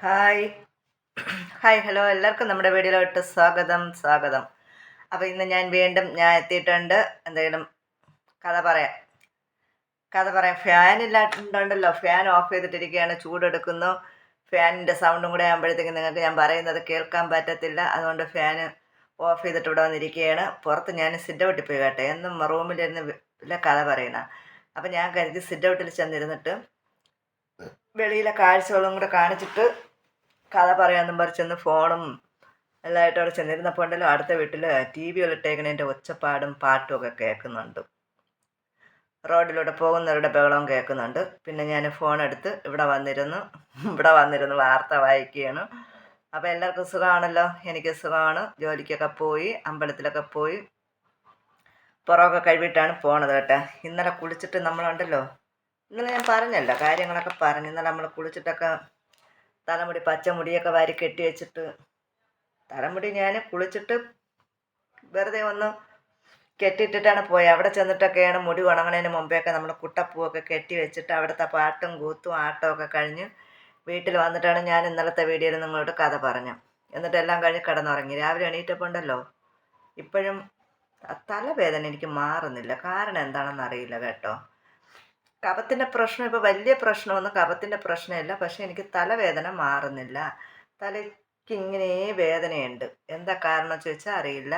Hi hello എല്ലാവർക്കും നമ്മുടെ വീഡിയോയിലോട്ട് സ്വാഗതം. അപ്പോൾ ഇന്ന് ഞാൻ എത്തിയിട്ടുണ്ട്. എന്തെങ്കിലും കഥ പറയാം. ഫാനില്ലാണ്ടുണ്ടല്ലോ, ഫാൻ ഓഫ് ചെയ്തിട്ടിരിക്കുകയാണ്, ചൂടെടുക്കുന്നു. ഫാനിൻ്റെ സൗണ്ടും കൂടെ ആകുമ്പോഴത്തേക്കും നിങ്ങൾക്ക് ഞാൻ പറയുന്നത് കേൾക്കാൻ പറ്റത്തില്ല. അതുകൊണ്ട് ഫാൻ ഓഫ് ചെയ്തിട്ട് ഇവിടെ വന്നിരിക്കുകയാണ്. പുറത്ത് ഞാൻ സിറ്റ് ഔട്ടിൽ പോയി കേട്ടെ, എന്നും റൂമിലിരുന്ന് കഥ പറയണ. അപ്പം ഞാൻ കരുതി സിറ്റ് ഔട്ടിൽ ചെന്നിരുന്നിട്ട് വെളിയിലെ കാഴ്ചകളും കൂടെ കാണിച്ചിട്ട് കഥ പറയാമെന്നും പറിച്ചെന്ന് ഫോണും എല്ലാമായിട്ട് അവിടെ ചെന്നിരുന്നപ്പോൾ ഉണ്ടല്ലോ, അടുത്ത വീട്ടിൽ TV ഇട്ടേക്കണതിൻ്റെ ഒച്ചപ്പാടും പാട്ടും ഒക്കെ കേൾക്കുന്നുണ്ട്. റോഡിലൂടെ പോകുന്നവരുടെ ബഹളവും കേൾക്കുന്നുണ്ട്. പിന്നെ ഞാൻ ഫോണെടുത്ത് ഇവിടെ വന്നിരുന്ന് വാർത്ത വായിക്കുകയാണ്. അപ്പോൾ എല്ലാവർക്കും സുഖമാണല്ലോ. എനിക്ക് സുഖമാണ്. ജോലിക്കൊക്കെ പോയി, അമ്പലത്തിലൊക്കെ പോയി പുറമൊക്കെ കഴുകിയിട്ടാണ് പോണത് കേട്ടോ. ഇന്നലെ കുളിച്ചിട്ട് നമ്മളുണ്ടല്ലോ, ഇന്നലെ ഞാൻ പറഞ്ഞല്ലോ, കാര്യങ്ങളൊക്കെ പറഞ്ഞു. ഇന്നലെ നമ്മൾ കുളിച്ചിട്ടൊക്കെ തലമുടി പച്ചമുടിയൊക്കെ വാരി കെട്ടി വെച്ചിട്ട്, തലമുടി ഞാൻ കുളിച്ചിട്ട് വെറുതെ ഒന്ന് കെട്ടിയിട്ടിട്ടാണ് പോയത്. അവിടെ ചെന്നിട്ടൊക്കെയാണ് മുടി ഉണങ്ങണതിന് മുമ്പേയൊക്കെ നമ്മൾ കുട്ടപ്പൂവൊക്കെ കെട്ടി വെച്ചിട്ട് അവിടുത്തെ പാട്ടും കൂത്തും ആട്ടമൊക്കെ കഴിഞ്ഞ് വീട്ടിൽ വന്നിട്ടാണ് ഞാൻ ഇന്നലത്തെ വീഡിയോയിൽ നിങ്ങളോട് കഥ പറഞ്ഞു. എന്നിട്ടെല്ലാം കഴിഞ്ഞ് കിടന്നുറങ്ങി. രാവിലെ എണീറ്റപ്പോൾ ഉണ്ടല്ലോ, ഇപ്പോഴും തലവേദന എനിക്ക് മാറുന്നില്ല. കാരണം എന്താണെന്ന് അറിയില്ല കേട്ടോ. കഫത്തിൻ്റെ പ്രശ്നം ഇപ്പോൾ വലിയ പ്രശ്നമൊന്നും കഫത്തിൻ്റെ പ്രശ്നമില്ല, പക്ഷേ എനിക്ക് തലവേദന മാറുന്നില്ല. തലയ്ക്ക് ഇങ്ങനെ വേദനയുണ്ട്. എന്താ കാരണം ചോദിച്ചാൽ അറിയില്ല.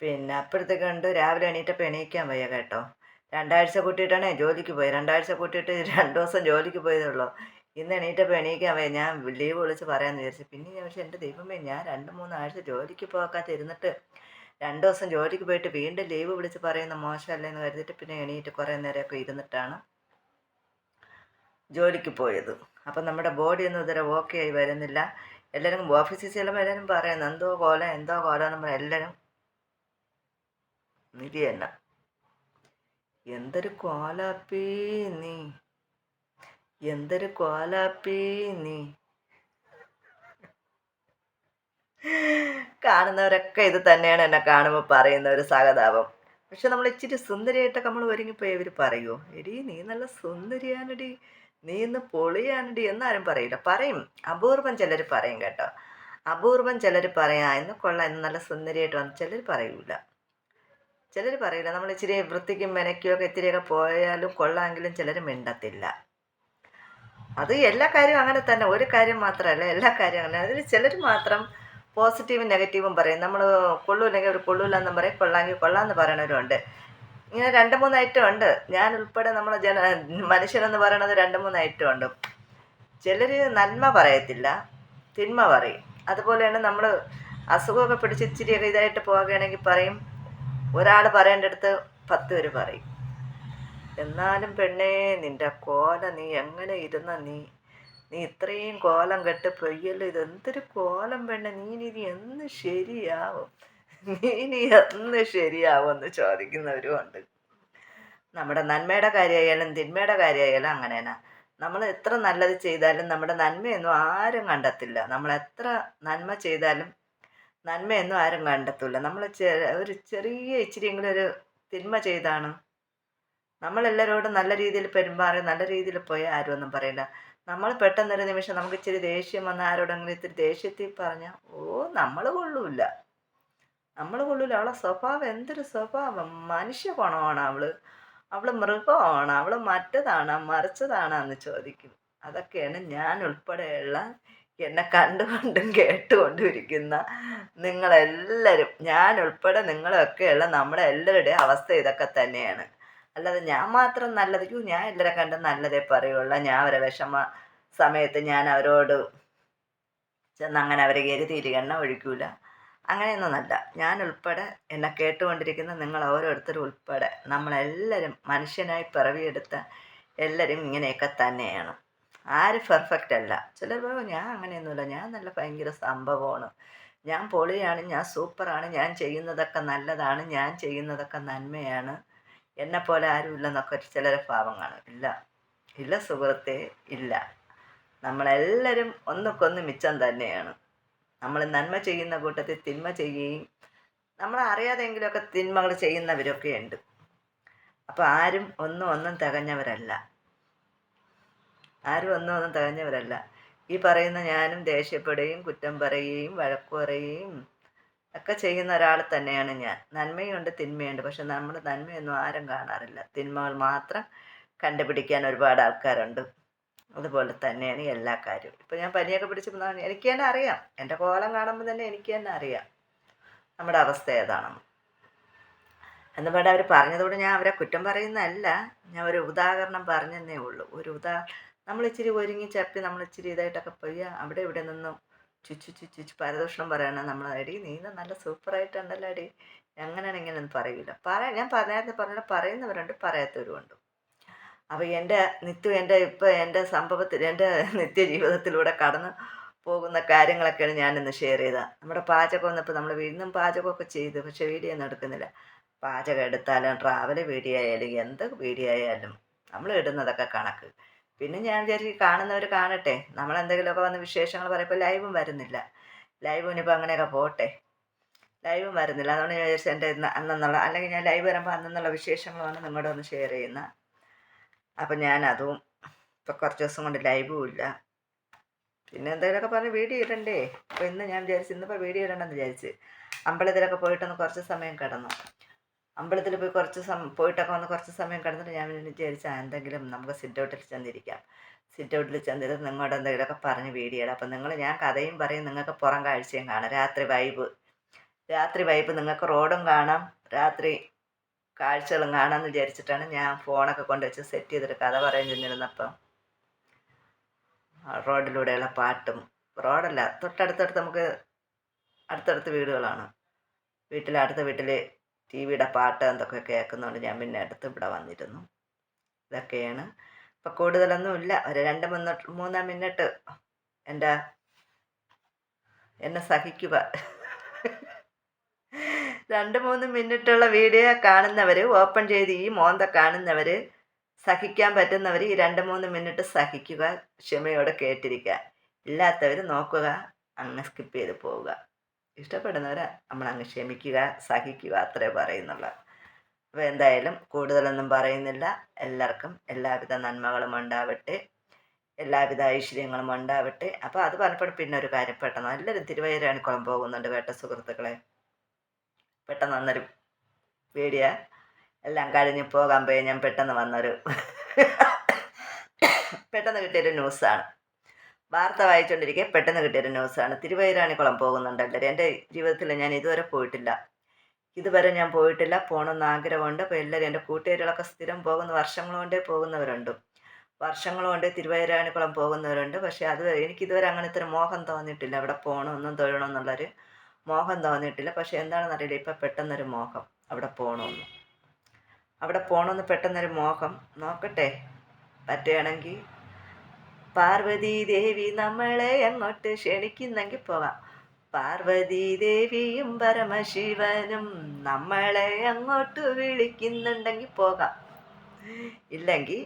പിന്നെ അപ്പോഴത്തേക്കുണ്ട് രാവിലെ എണീറ്റപ്പോൾ എണീക്കാൻ വയ്യ കേട്ടോ. 2 ആഴ്ച കൂട്ടിയിട്ടാണ് ജോലിക്ക് പോയത്. 2 ആഴ്ച കൂട്ടിയിട്ട് 2 ദിവസം ജോലിക്ക് പോയതുള്ളൂ. ഇന്ന് എണീറ്റപ്പോൾ എണീക്കാൻ വയ്യ. ഞാൻ ലീവ് വിളിച്ച് പറയാമെന്ന് വിചാരിച്ചു. പിന്നെ ഞാൻ പക്ഷേ എൻ്റെ ദൈവമേ, ഞാൻ 2-3 ആഴ്ച ജോലിക്ക് പോകാതിരുന്നിട്ട് 2 ദിവസം ജോലിക്ക് പോയിട്ട് വീണ്ടും ലീവ് വിളിച്ച് പറയുന്ന മോശമല്ലേന്ന് കരുതിയിട്ട് പിന്നെ എണീറ്റ് കുറേ നേരമൊക്കെ ഇരുന്നിട്ടാണ് ജോലിക്ക് പോയത്. അപ്പം നമ്മുടെ ബോഡിയൊന്നും ഇതുവരെ ഓക്കെ ആയി വരുന്നില്ല. എല്ലാവരും ഓഫീസിൽ ചെല്ലുമ്പോൾ എല്ലാവരും പറയുന്നു എന്തോ കോലം എന്ന് നമ്മൾ എല്ലാവരും നിധി തന്നെ. എന്തൊരു കോലാപ്പി നീ, എന്തൊരു കോലാപ്പി നീ. കാണുന്നവരൊക്കെ ഇത് തന്നെയാണ് എന്നെ കാണുമ്പോൾ പറയുന്ന ഒരു സഹതാപം. പക്ഷെ നമ്മൾ ഇച്ചിരി സുന്ദരിയായിട്ടൊക്കെ നമ്മൾ ഒരുങ്ങിപ്പോയി ഇവർ പറയുമോ, എടി നീ നല്ല സുന്ദരിയാണടി, നീ ഇന്ന് പൊളിയാണടി എന്നാരും പറയില്ല. പറയും, അപൂർവം ചിലർ പറയും കേട്ടോ. അപൂർവം ചിലർ പറയാം ഇന്ന് കൊള്ളാം, ഇന്ന് നല്ല സുന്ദരിയായിട്ട് വന്നു. ചിലർ പറയൂല. നമ്മൾ ഇച്ചിരി വൃത്തിക്കും മെനയ്ക്കുമൊക്കെ ഇത്തിരിയൊക്കെ പോയാലും കൊള്ളാമെങ്കിലും ചിലർ മിണ്ടത്തില്ല. അത് എല്ലാ കാര്യവും അങ്ങനെ തന്നെ, ഒരു കാര്യം മാത്രമല്ല, എല്ലാ കാര്യവും അങ്ങനെ. അതിൽ ചിലർ മാത്രം പോസിറ്റീവും നെഗറ്റീവും പറയും. നമ്മൾ കൊള്ളൂല്ലെങ്കിൽ അവർ കൊള്ളൂല എന്നും പറയും, കൊള്ളാമെങ്കിൽ കൊള്ളാമെന്ന് പറയണവരുണ്ട്. ഇങ്ങനെ 2-3 ഐറ്റം ഉണ്ട്. ഞാൻ ഉൾപ്പെടെ നമ്മൾ മനുഷ്യനെന്ന് പറയണത് 2-3 ഐറ്റം ഉണ്ട്. ചിലർ നന്മ പറയത്തില്ല, തിന്മ പറയും. അതുപോലെയാണ് നമ്മൾ അസുഖമൊക്കെ പിടിച്ച് ഇച്ചിരിയൊക്കെ ഇതായിട്ട് പോകുകയാണെങ്കിൽ പറയും, ഒരാൾ പറയേണ്ടടുത്ത് 10 പേര് പറയും. എന്നാലും പെണ്ണേ, നിൻ്റെ കോല നീ എങ്ങനെ ഇരുന്ന നീ ഇത്രയും കോലം കെട്ട് പൊയ്യല്ലോ, ഇതെന്തൊരു കോലം പെണ്ണെ, നീ എന്ന് ശരിയാവും, നീ എന്ന് ശരിയാവും എന്ന് ചോദിക്കുന്നവരും ഉണ്ട്. നമ്മുടെ നന്മയുടെ കാര്യമായാലും തിന്മയുടെ കാര്യമായാലും അങ്ങനെ തന്നെ. നമ്മൾ എത്ര നല്ലത് ചെയ്താലും നമ്മുടെ നന്മയൊന്നും ആരും കണ്ടെത്തില്ല. നമ്മൾ എത്ര നന്മ ചെയ്താലും നന്മയൊന്നും ആരും കണ്ടെത്തില്ല. നമ്മൾ ഒരു ചെറിയ ഇച്ചിരിയെങ്കിലും ഒരു തിന്മ ചെയ്താണ് നമ്മളെല്ലാവരോടും നല്ല രീതിയിൽ പെരുമാറി നല്ല രീതിയിൽ പോയാൽ ആരും ഒന്നും പറയില്ല. നമ്മൾ പെട്ടെന്നൊരു നിമിഷം നമുക്ക് ഇച്ചിരി ദേഷ്യം വന്ന ആരോടെങ്കിലും ഇത്തിരി ദേഷ്യത്തിൽ പറഞ്ഞാൽ നമ്മൾ കൊള്ളൂല. അവളെ സ്വഭാവം എന്തൊരു സ്വഭാവം, മനുഷ്യ ഗുണമാണ് അവൾ മൃഗമാണ്, അവൾ മറ്റതാണ് മറിച്ചതാണ് എന്ന് ചോദിക്കും. അതൊക്കെയാണ് ഞാൻ ഉൾപ്പെടെയുള്ള എന്നെ കണ്ടുകൊണ്ടും കേട്ടുകൊണ്ടും ഇരിക്കുന്ന നിങ്ങളെല്ലാവരും, ഞാൻ ഉൾപ്പെടെ നിങ്ങളൊക്കെയുള്ള നമ്മളെ എല്ലാവരുടെയും അവസ്ഥ ഇതൊക്കെ തന്നെയാണ്. അല്ലാതെ ഞാൻ മാത്രം നല്ലത്, ഞാൻ എല്ലാവരെ കണ്ടും നല്ലതേ പറയുള്ളൂ. ഞാൻ അവരെ വിഷമ സമയത്ത് ഞാൻ അവരോട് ചെന്ന് അങ്ങനെ അവരെ കരുതിയിട്ട് എണ്ണ ഒഴിക്കൂല. അങ്ങനെയൊന്നുമല്ല. ഞാൻ ഉൾപ്പെടെ എന്നെ കേട്ടുകൊണ്ടിരിക്കുന്ന നിങ്ങൾ ഓരോരുത്തരും ഉൾപ്പെടെ നമ്മളെല്ലാവരും മനുഷ്യനായി പിറവിയെടുത്ത എല്ലാവരും ഇങ്ങനെയൊക്കെ തന്നെയാണ്. ആരും പെർഫെക്റ്റ് അല്ല. ചിലർ പറയും ഞാൻ അങ്ങനെയൊന്നുമില്ല, ഞാൻ നല്ല ഭയങ്കര സംഭവമാണ്, ഞാൻ പൊളിയാണ്, ഞാൻ സൂപ്പറാണ്, ഞാൻ ചെയ്യുന്നതൊക്കെ നല്ലതാണ്, ഞാൻ ചെയ്യുന്നതൊക്കെ നന്മയാണ്, എന്നെപ്പോലെ ആരും ഇല്ലെന്നൊക്കെ ചിലരെ ഭാവം കാണും. ഇല്ല സുഹൃത്തേ, ഇല്ല. നമ്മളെല്ലാവരും ഒന്നുക്കൊന്ന് മിച്ചം തന്നെയാണ്. നമ്മൾ നന്മ ചെയ്യുന്ന കൂട്ടത്തിൽ തിന്മ ചെയ്യുകയും നമ്മൾ അറിയാതെങ്കിലുമൊക്കെ തിന്മകൾ ചെയ്യുന്നവരൊക്കെ ഉണ്ട്. അപ്പോൾ ആരും ഒന്നും തികഞ്ഞവരല്ല. ഈ പറയുന്ന ഞാനും ദേഷ്യപ്പെടുകയും കുറ്റം പറയുകയും വഴക്കു പറയുകയും ഒക്കെ ചെയ്യുന്ന ഒരാൾ തന്നെയാണ് ഞാൻ. നന്മയുണ്ട് തിന്മയുണ്ട്. പക്ഷെ നമ്മുടെ നന്മയൊന്നും ആരും കാണാറില്ല. തിന്മകൾ മാത്രം കണ്ടുപിടിക്കാൻ ഒരുപാട് ആൾക്കാരുണ്ട്. അതുപോലെ തന്നെയാണ് എല്ലാ കാര്യവും. ഇപ്പം ഞാൻ പനിയൊക്കെ പിടിച്ചപ്പോൾ എനിക്ക് തന്നെ അറിയാം. എൻ്റെ കോലം കാണുമ്പോൾ തന്നെ എനിക്ക് തന്നെ അറിയാം നമ്മുടെ അവസ്ഥ ഏതാണെന്ന്. എന്ന് പറഞ്ഞാൽ അവർ പറഞ്ഞതോട് ഞാൻ അവരെ കുറ്റം പറയുന്നതല്ല. ഞാൻ ഒരു ഉദാഹരണം പറഞ്ഞതേ ഉള്ളൂ. നമ്മളിച്ചിരി ഒരുങ്ങി ചപ്പി നമ്മളിച്ചിരി ഇതായിട്ടൊക്കെ പോയി അവിടെ ഇവിടെ നിന്നും ചുച്ചു പരദൂഷണം പറയണം. നമ്മൾ എടി നീ നല്ല സൂപ്പറായിട്ടുണ്ടല്ലോ എടി, അങ്ങനെയാണ് ഇങ്ങനെയൊന്നും പറയില്ല. ഞാൻ നേരത്തെ പറഞ്ഞാൽ പറയുന്നവരുണ്ട്, പറയാത്തവരുമുണ്ട്. അപ്പോൾ എൻ്റെ സംഭവത്തിൽ എൻ്റെ നിത്യജീവിതത്തിലൂടെ കടന്ന് പോകുന്ന കാര്യങ്ങളൊക്കെയാണ് ഞാനിന്ന് ഷെയർ ചെയ്തത്. നമ്മുടെ പാചകം വന്നപ്പോൾ നമ്മൾ ഇന്നും പാചകമൊക്കെ ചെയ്തു, പക്ഷേ വീഡിയോ ഒന്നും എടുക്കുന്നില്ല. പാചകം എടുത്താലും ട്രാവൽ വീഡിയോ ആയാലും എന്ത് വീഡിയോ ആയാലും നമ്മൾ ഇടുന്നതൊക്കെ കണക്ക്. പിന്നെ ഞാൻ വിചാരിച്ചു കാണുന്നവർ കാണട്ടെ. നമ്മളെന്തെങ്കിലുമൊക്കെ വന്ന് വിശേഷങ്ങൾ പറയുമ്പോൾ ലൈവും വരുന്നില്ല. ലൈവിനിപ്പോൾ അങ്ങനെയൊക്കെ പോട്ടെ, ലൈവും വരുന്നില്ല. അതുകൊണ്ട് ഞാൻ വിചാരിച്ചു എൻ്റെ അന്നെന്നുള്ള, അല്ലെങ്കിൽ ഞാൻ ലൈവ് വരുമ്പോൾ അന്നെന്നുള്ള വിശേഷങ്ങളുമാണ് നിങ്ങളുടെ ഒന്ന് ഷെയർ ചെയ്യുന്നത്. അപ്പം ഞാനതും ഇപ്പോൾ കുറച്ച് ദിവസം കൊണ്ട് ലൈവും ഇല്ല. പിന്നെ എന്തെങ്കിലുമൊക്കെ പറഞ്ഞ് വീഡിയോ ഇടണ്ടേ. അപ്പോൾ ഇന്ന് ഞാൻ വിചാരിച്ചു ഇന്നിപ്പോൾ വീഡിയോ ഇടണമെന്ന് വിചാരിച്ച് അമ്പലത്തിലൊക്കെ പോയിട്ടൊന്ന് കുറച്ച് സമയം കിടന്നു. അമ്പലത്തിൽ പോയി പോയിട്ടൊക്കെ വന്ന് കുറച്ച് സമയം കിടന്നിട്ട് ഞാൻ വിചാരിച്ചാൽ എന്തെങ്കിലും നമുക്ക് സിറ്റ് ഔട്ടിൽ ചെന്നിരിക്കാം. സിറ്റ് ഔട്ടിൽ ചെന്നിരുന്ന് നിങ്ങളുടെ എന്തെങ്കിലുമൊക്കെ പറഞ്ഞ് വീഡിയോ ഇടാം. അപ്പം ഞാൻ കഥയും പറയും, നിങ്ങൾക്ക് പുറം കാഴ്ചയും കാണാം. രാത്രി വൈബ് നിങ്ങൾക്ക് റോഡും കാണാം, രാത്രി കാഴ്ചകളും കാണാമെന്ന് വിചാരിച്ചിട്ടാണ് ഞാൻ ഫോണൊക്കെ കൊണ്ടുവച്ച് സെറ്റ് ചെയ്തിട്ട് കഥ പറയാൻ ചെന്നിരുന്നപ്പം റോഡിലൂടെയുള്ള പാട്ടും, റോഡല്ല തൊട്ടടുത്തടുത്ത് നമുക്ക് അടുത്തടുത്ത് വീടുകളാണ്. അടുത്ത വീട്ടിൽ ടി വിയുടെ പാട്ട് എന്തൊക്കെ കേൾക്കുന്നതുകൊണ്ട് ഞാൻ പിന്നെ അടുത്ത് ഇവിടെ വന്നിരുന്നു. ഇതൊക്കെയാണ്. ഇപ്പം കൂടുതലൊന്നും ഇല്ല. ഒരു 2-3 മിനിറ്റ് എന്നെ സഹിക്കുക. 2-3 മിനിറ്റുള്ള വീഡിയോ കാണുന്നവർ, ഓപ്പൺ ചെയ്ത് ഈ മോന്ത കാണുന്നവർ, സഹിക്കാൻ പറ്റുന്നവർ ഈ 2-3 മിനിറ്റ് സഹിക്കുക, ക്ഷമയോടെ കേട്ടിരിക്കുക. ഇല്ലാത്തവർ നോക്കുക, അങ്ങ് സ്കിപ്പ് ചെയ്ത് പോവുക. ഇഷ്ടപ്പെടുന്നവരെ നമ്മളങ്ങ് ക്ഷമിക്കുക, സഹിക്കുക, അത്രേ പറയുന്നുള്ളൂ. അപ്പോൾ എന്തായാലും കൂടുതലൊന്നും പറയുന്നില്ല. എല്ലാവർക്കും എല്ലാവിധ നന്മകളും ഉണ്ടാവട്ടെ, എല്ലാവിധ ഐശ്വര്യങ്ങളും ഉണ്ടാവട്ടെ. അപ്പോൾ അത് പറഞ്ഞപ്പോൾ പിന്നെ ഒരു കാര്യം, പെട്ടെന്ന് എല്ലാവരും തിരുവൈരാണിക്കുളം പോകുന്നുണ്ട് കേട്ട സുഹൃത്തുക്കളെ. പെട്ടെന്ന് വന്നൊരു വീഡിയോ എല്ലാം കഴിഞ്ഞ് പോകാൻ പോയി ഞാൻ പെട്ടെന്ന് കിട്ടിയൊരു ന്യൂസാണ്. വാർത്ത വായിച്ചുകൊണ്ടിരിക്കെ പെട്ടെന്ന് കിട്ടിയൊരു ന്യൂസാണ്. തിരുവൈരാണിക്കുളം പോകുന്നുണ്ട് എല്ലാവരും. എൻ്റെ ജീവിതത്തിൽ ഞാൻ ഇതുവരെ പോയിട്ടില്ല. പോകണമെന്ന് ആഗ്രഹമുണ്ട്. അപ്പോൾ എല്ലാവരും എൻ്റെ കൂട്ടുകാരികളൊക്കെ സ്ഥിരം പോകുന്ന വർഷങ്ങൾ കൊണ്ടേ പോകുന്നവരുണ്ട്. വർഷങ്ങൾ കൊണ്ട് തിരുവൈരാണിക്കുളം പോകുന്നവരുണ്ട്. പക്ഷേ എനിക്കിതുവരെ അങ്ങനത്തെ ഒരു മോഹം തോന്നിയിട്ടില്ല. അവിടെ പോകണമെന്നും തൊഴണമെന്നുള്ളൊരു മോഹം തോന്നിയിട്ടില്ല. പക്ഷേ എന്താണെന്നറിയില്ല, ഇപ്പം പെട്ടെന്നൊരു മോഹം അവിടെ പോകണമെന്ന് പെട്ടെന്നൊരു മോഹം. നോക്കട്ടെ, പറ്റുകയാണെങ്കിൽ പാർവതി ദേവി നമ്മളെ അങ്ങോട്ട് ക്ഷണിക്കുന്നെങ്കിൽ പോകാം. പാർവതി ദേവിയും പരമശിവനും നമ്മളെ അങ്ങോട്ട് വിളിക്കുന്നുണ്ടെങ്കിൽ പോകാം. ഇല്ലെങ്കിൽ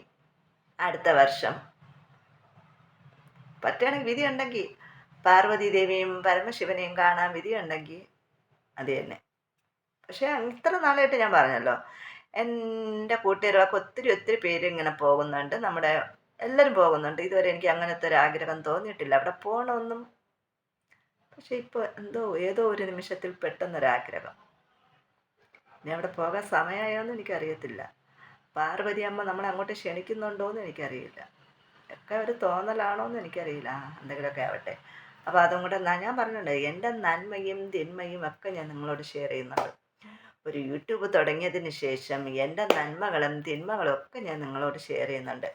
അടുത്ത വർഷം പറ്റുകയാണെങ്കിൽ വിധിയുണ്ടെങ്കിൽ പാർവതി ദേവിയും പരമശിവനെയും കാണാൻ വിധിയുണ്ടെങ്കിൽ അത് തന്നെ. പക്ഷേ ഇത്ര നാളായിട്ട് ഞാൻ പറഞ്ഞല്ലോ, എൻ്റെ കൂട്ടുകാരൊക്കെ ഒത്തിരി പേര് ഇങ്ങനെ പോകുന്നുണ്ട്, എല്ലാവരും പോകുന്നുണ്ട്. ഇതുവരെ എനിക്ക് അങ്ങനത്തെ ഒരു ആഗ്രഹം തോന്നിയിട്ടില്ല അവിടെ പോകണമെന്നും. പക്ഷെ ഇപ്പോൾ ഏതോ ഒരു നിമിഷത്തിൽ പെട്ടെന്നൊരാഗ്രഹം. ഇനി അവിടെ പോകാൻ സമയമായോന്നും എനിക്കറിയത്തില്ല. പാർവതി അമ്മ നമ്മളെ അങ്ങോട്ട് ക്ഷണിക്കുന്നുണ്ടോയെന്ന് എനിക്കറിയില്ല. ഒക്കെ ഒരു തോന്നലാണോയെന്ന് എനിക്കറിയില്ല. എന്തെങ്കിലുമൊക്കെ ആവട്ടെ. അപ്പോൾ അതും കൂടെ ഞാൻ പറഞ്ഞിട്ടുണ്ട്, എൻ്റെ നന്മയും തിന്മയും ഒക്കെ ഞാൻ നിങ്ങളോട് ഷെയർ ചെയ്യുന്നുണ്ട്. ഒരു യൂട്യൂബ് തുടങ്ങിയതിന് ശേഷം എൻ്റെ നന്മകളും തിന്മകളും ഒക്കെ ഞാൻ നിങ്ങളോട് ഷെയർ ചെയ്യുന്നുണ്ട്.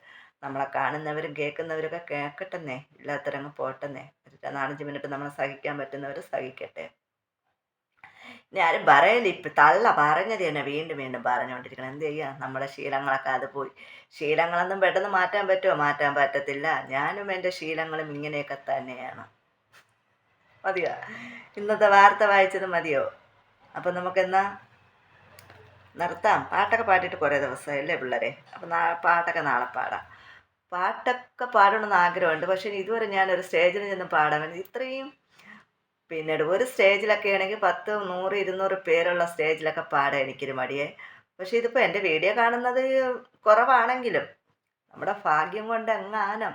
നമ്മളെ കാണുന്നവരും കേൾക്കുന്നവരൊക്കെ കേൾക്കട്ടെന്നേ, ഇല്ലാത്തവരങ്ങ് പോട്ടെന്നേ. ഒരു 4-5 മിനിറ്റ് നമ്മളെ സഹിക്കാൻ പറ്റുന്നവർ സഹിക്കട്ടെ. ഇനി ആരും പറയല്ല, ഇപ്പം പറഞ്ഞത് തന്നെ വീണ്ടും പറഞ്ഞുകൊണ്ടിരിക്കണം. എന്ത് ചെയ്യുക, നമ്മുടെ ശീലങ്ങളൊക്കെ അത് പോയി. ശീലങ്ങളൊന്നും പെട്ടെന്ന് മാറ്റാൻ പറ്റുമോ? മാറ്റാൻ പറ്റത്തില്ല. ഞാനും എൻ്റെ ശീലങ്ങളും ഇങ്ങനെയൊക്കെ തന്നെയാണ്. മതിയോ? ഇന്നത്തെ വാർത്ത വായിച്ചത് മതിയോ? അപ്പം നമുക്കെന്നാ നിർത്താം. പാട്ടൊക്കെ പാടിയിട്ട് കുറേ ദിവസമായില്ലേ പിള്ളേരെ. അപ്പം പാട്ടൊക്കെ നാളെ പാടാം. പാട്ടൊക്കെ പാടണമെന്ന് ആഗ്രഹമുണ്ട്. പക്ഷേ ഇതുവരെ ഞാനൊരു സ്റ്റേജിൽ ചെന്ന് പാടാൻ ഇത്രയും പിന്നീട് ഒരു സ്റ്റേജിലൊക്കെ ആണെങ്കിൽ 10, 100, 200 പേരുള്ള സ്റ്റേജിലൊക്കെ പാടാൻ എനിക്കൊരു മടിയേ. പക്ഷേ ഇതിപ്പോൾ എൻ്റെ വീഡിയോ കാണുന്നത് കുറവാണെങ്കിലും നമ്മുടെ ഭാഗ്യം കൊണ്ട് എങ്ങാനും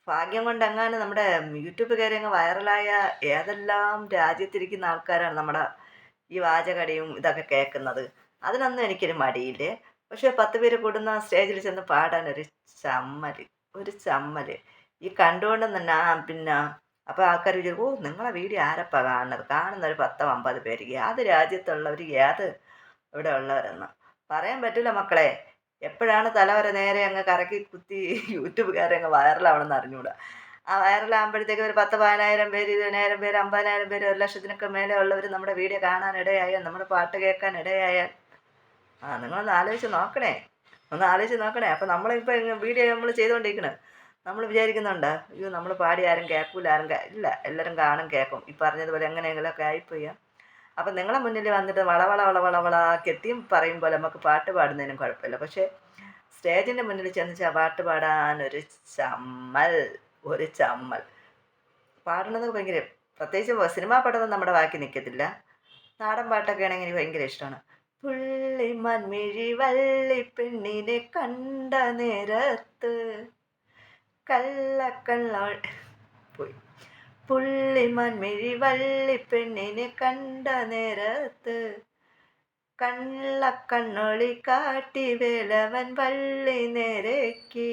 ഭാഗ്യം കൊണ്ടെങ്ങാനും നമ്മുടെ യൂട്യൂബ് കയറി അങ്ങ് വൈറലായ ഏതെല്ലാം രാജ്യത്തിരിക്കുന്ന ആൾക്കാരാണ് നമ്മുടെ ഈ വാചകടിയും ഇതൊക്കെ കേൾക്കുന്നത്. അതിനൊന്നും എനിക്കൊരു മടിയില്ലേ. പക്ഷേ 10 പേര് കൂടുന്ന സ്റ്റേജിൽ ചെന്ന് പാടാനൊരു ചമ്മല്, ഒരു ചമ്മല്. ഈ കണ്ടുകൊണ്ട് തന്നെ പിന്നെ അപ്പോൾ ആൾക്കാർ വിചാരിക്കും, ഓ നിങ്ങളെ വീഡിയോ ആരപ്പാ കാണുന്നത്? കാണുന്ന ഒരു 10 50 പേര്. ഏത് രാജ്യത്തുള്ളവർ, ഏത് ഇവിടെ ഉള്ളവരെന്ന് പറയാൻ പറ്റില്ല മക്കളെ. എപ്പോഴാണ് തലവര നേരെ അങ്ങ് കറക്കി കുത്തി യൂട്യൂബുകാരെ അങ്ങ് വൈറലാവണമെന്ന് അറിഞ്ഞൂടാ. ആ വൈറലാകുമ്പോഴത്തേക്ക് ഒരു 10 10,000 പേര്, 20,000 പേര്, 50,000 പേര്, 1,00,000-നൊക്കെ മേലെ ഉള്ളവർ നമ്മുടെ വീഡിയോ കാണാനിടയായാൽ, നമ്മുടെ പാട്ട് കേൾക്കാൻ ഇടയായാൽ, നിങ്ങളൊന്ന് ആലോചിച്ച് നോക്കണേ, ഒന്ന് ആലോചിച്ച് നോക്കണേ. അപ്പോൾ നമ്മളിപ്പോൾ വീഡിയോ നമ്മൾ ചെയ്തുകൊണ്ടിരിക്കണേ, നമ്മൾ വിചാരിക്കുന്നുണ്ട് അയ്യോ നമ്മൾ പാടി ആരും കേൾക്കൂല, ഇല്ല, എല്ലാവരും കാണും കേൾക്കും. ഈ പറഞ്ഞതുപോലെ എങ്ങനെയെങ്കിലുമൊക്കെ ആയിപ്പോയി. അപ്പം നിങ്ങളെ മുന്നിൽ വന്നിട്ട് വളവള വളവള കെട്ടിയും പറയും പോലെ നമുക്ക് പാട്ട് പാടുന്നതിനും കുഴപ്പമില്ല. പക്ഷേ സ്റ്റേജിൻ്റെ മുന്നിൽ ചെന്ന് പാട്ട് പാടാനൊരു ചമ്മൽ, ഒരു ചമ്മൽ. പാടുന്നത് ഭയങ്കര, പ്രത്യേകിച്ച് സിനിമാ പാട്ടൊന്നും നമ്മുടെ വാക്കി നിൽക്കത്തില്ല. നാടൻ പാട്ടൊക്കെ ആണെങ്കിൽ എനിക്ക് ഭയങ്കര ഇഷ്ടമാണ്. പുള്ളി മൺമിഴി വള്ളി പെണ്ണിനെ കണ്ട നേരത്ത് കള്ളക്കള്ള പോയി. പുള്ളി മൺമിഴി വള്ളി പെണ്ണിനെ കണ്ട നേരത്ത് കള്ളക്കണ്ണൊളി കാട്ടി വേലവൻ വള്ളി നേരേക്ക്.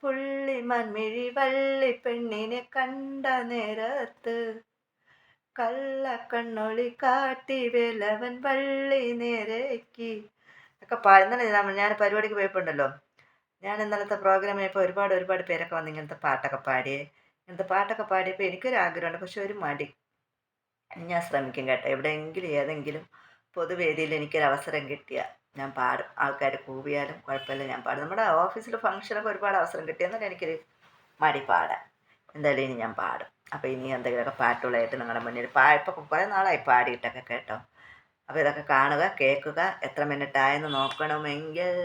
പുള്ളി മൺമിഴി വള്ളി പെണ്ണിനെ കണ്ട നേരത്ത് കള്ളക്കണ്ണൊളി കാട്ടി വേലവൻ വള്ളി നേരേക്ക് ഒക്കെ ഇന്നലെ ഞാൻ പരിപാടിക്ക് പോയപ്പോണ്ടല്ലോ, ഞാൻ ഇന്നലത്തെ പ്രോഗ്രാം ആയപ്പോൾ ഒരുപാട് പേരൊക്കെ വന്ന് ഇങ്ങനത്തെ പാട്ടൊക്കെ പാടിയേ. ഇങ്ങനത്തെ പാട്ടൊക്കെ പാടിയപ്പോൾ എനിക്കൊരു ആഗ്രഹമുണ്ട്, പക്ഷെ ഒരു മടി. ഞാൻ ശ്രമിക്കും കേട്ടോ. എവിടെയെങ്കിലും ഏതെങ്കിലും പൊതുവേദിയിൽ എനിക്കൊരു അവസരം കിട്ടിയാൽ ഞാൻ പാടും. ആൾക്കാർ കൂവിയാലും കുഴപ്പമില്ല, ഞാൻ പാടും. നമ്മുടെ ഓഫീസിൽ ഫംഗ്ഷനൊക്കെ ഒരുപാട് അവസരം കിട്ടിയെന്നാൽ എനിക്കൊരു മടി പാടാൻ. എന്തായാലും ഇനി ഞാൻ പാടും. അപ്പോൾ ഇനി എന്തെങ്കിലുമൊക്കെ പാട്ടുകളായിട്ട് നിങ്ങളുടെ മുന്നിൽ ഇപ്പോൾ കുറേ നാളായി പാടിയിട്ടൊക്കെ കേട്ടോ. അപ്പോൾ ഇതൊക്കെ കാണുക, കേൾക്കുക. എത്ര മിനിറ്റായെന്ന് നോക്കണമെങ്കിൽ,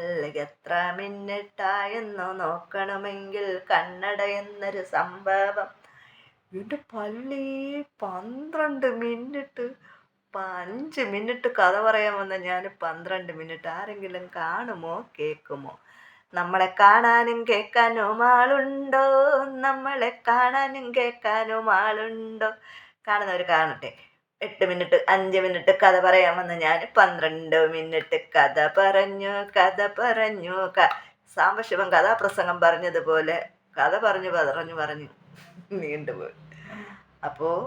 എത്ര മിനിറ്റായെന്ന് നോക്കണമെങ്കിൽ കന്നഡ എന്നൊരു സംഭവം. എൻ്റെ പള്ളി 12 മിനിറ്റ്, 5 മിനിറ്റ് കഥ പറയാൻ വന്ന ഞാൻ 12 മിനിറ്റ്. ആരെങ്കിലും കാണുമോ കേൾക്കുമോ? നമ്മളെ കാണാനും കേൾക്കാനും ആളുണ്ടോ? നമ്മളെ കാണാനും കേൾക്കാനും ആളുണ്ടോ? കാണുന്നവർ കാണട്ടെ. 8 മിനിറ്റ്, 5 മിനിറ്റ് കഥ പറയാൻ വന്ന ഞാൻ 12 മിനിറ്റ് കഥ പറഞ്ഞു. സാംബശിവൻ കഥാപ്രസംഗം പറഞ്ഞതുപോലെ കഥ പറഞ്ഞു നീണ്ടുപോയി. അപ്പോൾ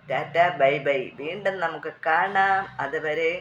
ടാറ്റ ബൈ ബൈ. വീണ്ടും നമുക്ക് കാണാം. അതുവരെ